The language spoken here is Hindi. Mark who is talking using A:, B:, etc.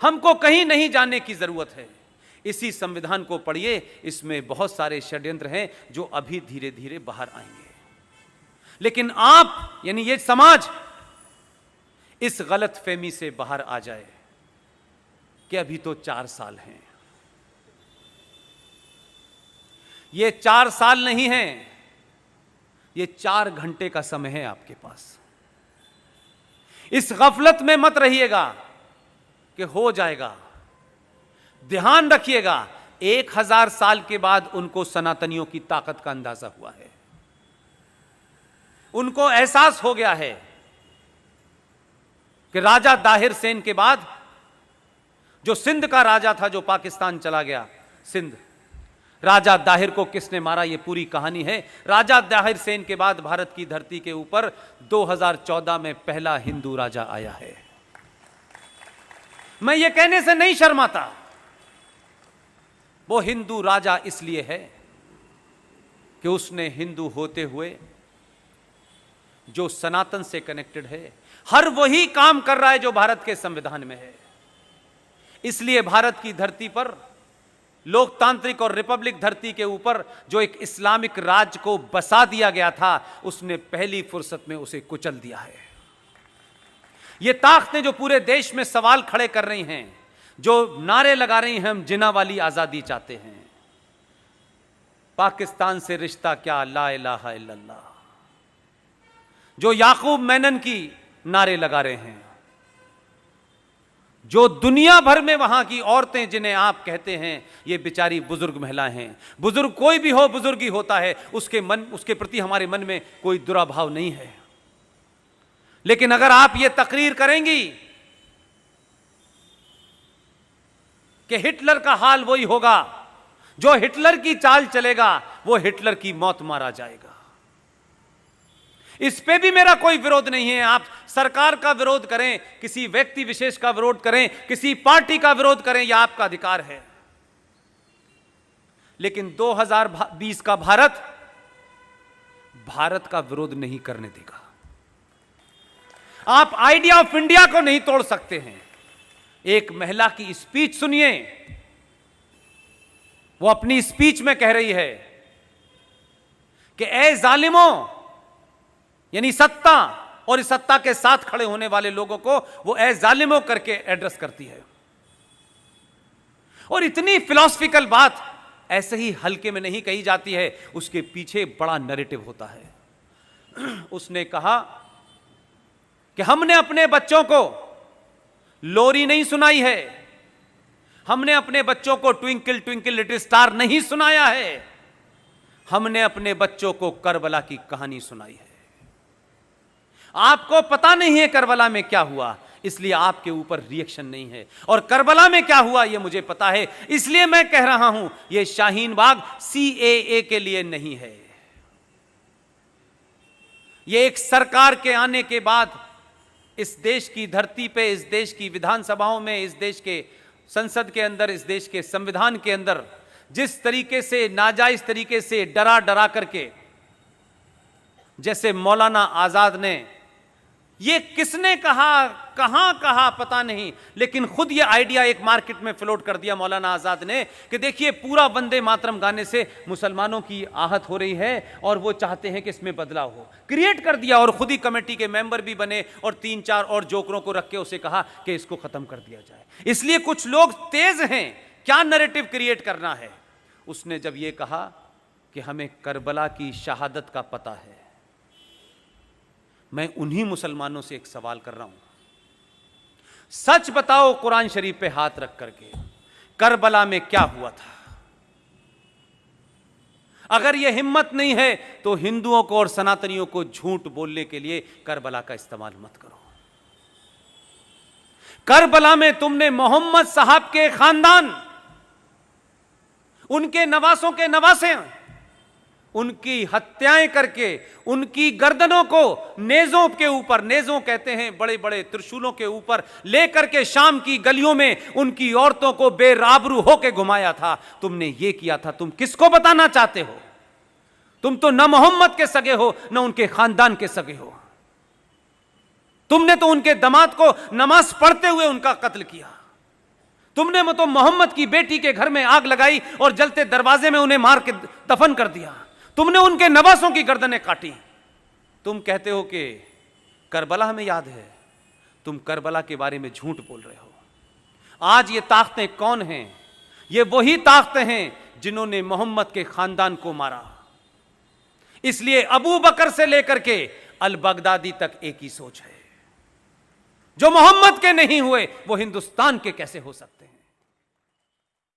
A: हमको कहीं नहीं जाने की जरूरत है। इसी संविधान को पढ़िए, इसमें बहुत सारे षड्यंत्र हैं जो अभी धीरे धीरे बाहर आएंगे। लेकिन आप यानी ये समाज इस गलतफहमी से बाहर आ जाए कि अभी तो 4 साल हैं। ये 4 साल नहीं है, ये 4 घंटे का समय है आपके पास। इस गफलत में मत रहिएगा कि हो जाएगा। ध्यान रखिएगा, 1000 साल के बाद उनको सनातनियों की ताकत का अंदाजा हुआ है। उनको एहसास हो गया है कि राजा दाहिर सेन के बाद जो सिंध का राजा था, जो पाकिस्तान चला गया, सिंध, राजा दाहिर को किसने मारा, यह पूरी कहानी है। राजा दाहिर सेन के बाद भारत की धरती के ऊपर 2014 में पहला हिंदू राजा आया है। मैं ये कहने से नहीं शर्माता। वो हिंदू राजा इसलिए है कि उसने हिंदू होते हुए जो सनातन से कनेक्टेड है, हर वही काम कर रहा है जो भारत के संविधान में है। इसलिए भारत की धरती पर, लोकतांत्रिक और रिपब्लिक धरती के ऊपर जो एक इस्लामिक राज्य को बसा दिया गया था, उसने पहली फुर्सत में उसे कुचल दिया है। ये ताकतें जो पूरे देश में सवाल खड़े कर रही हैं, जो नारे लगा रही हैं, हम जिन्ना वाली आजादी चाहते हैं, पाकिस्तान से रिश्ता क्या, ला इलाहा इल्लल्लाह, जो याकूब मेनन की नारे लगा रहे हैं, जो दुनिया भर में वहां की औरतें जिन्हें आप कहते हैं ये बेचारी बुजुर्ग महिलाएं हैं, बुजुर्ग कोई भी हो, बुजुर्ग ही होता है, उसके प्रति हमारे मन में कोई बुरा भाव नहीं है। लेकिन अगर आप ये तकरीर करेंगी कि हिटलर का हाल वही होगा, जो हिटलर की चाल चलेगा वो हिटलर की मौत मारा जाएगा, इस पे भी मेरा कोई विरोध नहीं है। आप सरकार का विरोध करें, किसी व्यक्ति विशेष का विरोध करें, किसी पार्टी का विरोध करें, यह आपका अधिकार है। लेकिन 2020 का भारत का विरोध नहीं करने देगा। आप आइडिया ऑफ इंडिया को नहीं तोड़ सकते हैं। एक महिला की स्पीच सुनिए, वो अपनी स्पीच में कह रही है कि ए जालिमों, यानी सत्ता और इस सत्ता के साथ खड़े होने वाले लोगों को वो ए जालिमों करके एड्रेस करती है। और इतनी फिलॉसफिकल बात ऐसे ही हल्के में नहीं कही जाती है, उसके पीछे बड़ा नैरेटिव होता है। उसने कहा कि हमने अपने बच्चों को लोरी नहीं सुनाई है, हमने अपने बच्चों को ट्विंकल ट्विंकल लिटिल स्टार नहीं सुनाया है, हमने अपने बच्चों को करबला की कहानी सुनाई है। आपको पता नहीं है करबला में क्या हुआ, इसलिए आपके ऊपर रिएक्शन नहीं है, और करबला में क्या हुआ यह मुझे पता है, इसलिए मैं कह रहा हूं यह शाहीन बाग CAA के लिए नहीं है। यह एक सरकार के आने के बाद इस देश की धरती पे, इस देश की विधानसभाओं में, इस देश के संसद के अंदर, इस देश के संविधान के अंदर जिस तरीके से नाजायज तरीके से डरा डरा करके, जैसे मौलाना आजाद ने, ये किसने कहा, कहां कहा पता नहीं, लेकिन खुद ये आइडिया एक मार्केट में फ्लोट कर दिया मौलाना आजाद ने कि देखिए पूरा वंदे मातरम गाने से मुसलमानों की आहत हो रही है और वो चाहते हैं कि इसमें बदलाव हो, क्रिएट कर दिया। और खुद ही कमेटी के मेंबर भी बने और 3-4 और जोकरों को रख के उसे कहा कि इसको खत्म कर दिया जाए। इसलिए कुछ लोग तेज हैं क्या नैरेटिव क्रिएट करना है। उसने जब ये कहा कि हमें करबला की शहादत का पता है, मैं उन्हीं मुसलमानों से एक सवाल कर रहा हूं, सच बताओ कुरान शरीफ पे हाथ रख करके, करबला में क्या हुआ था? अगर यह हिम्मत नहीं है तो हिंदुओं को और सनातनियों को झूठ बोलने के लिए करबला का इस्तेमाल मत करो। करबला में तुमने मोहम्मद साहब के खानदान, उनके नवासों के नवासे, उनकी हत्याएं करके उनकी गर्दनों को नेजों के ऊपर, नेजों कहते हैं बड़े बड़े त्रिशूलों के ऊपर लेकर के शाम की गलियों में उनकी औरतों को बेराबरू होकर घुमाया था। तुमने ये किया था, तुम किसको बताना चाहते हो? तुम तो न मोहम्मद के सगे हो न उनके खानदान के सगे हो। तुमने तो उनके दामाद को नमाज पढ़ते हुए उनका कत्ल किया। तुमने तो मोहम्मद की बेटी के घर में आग लगाई और जलते दरवाजे में उन्हें मार के दफन कर दिया। तुमने उनके नवासों की गर्दनें काटी। तुम कहते हो कि करबला हमें याद है। तुम करबला के बारे में झूठ बोल रहे हो। आज ये ताकतें कौन हैं? ये वही ताकतें हैं जिन्होंने मोहम्मद के खानदान को मारा। इसलिए अबू बकर से लेकर के अल बगदादी तक एक ही सोच है। जो मोहम्मद के नहीं हुए वो हिंदुस्तान के कैसे हो सकते हैं?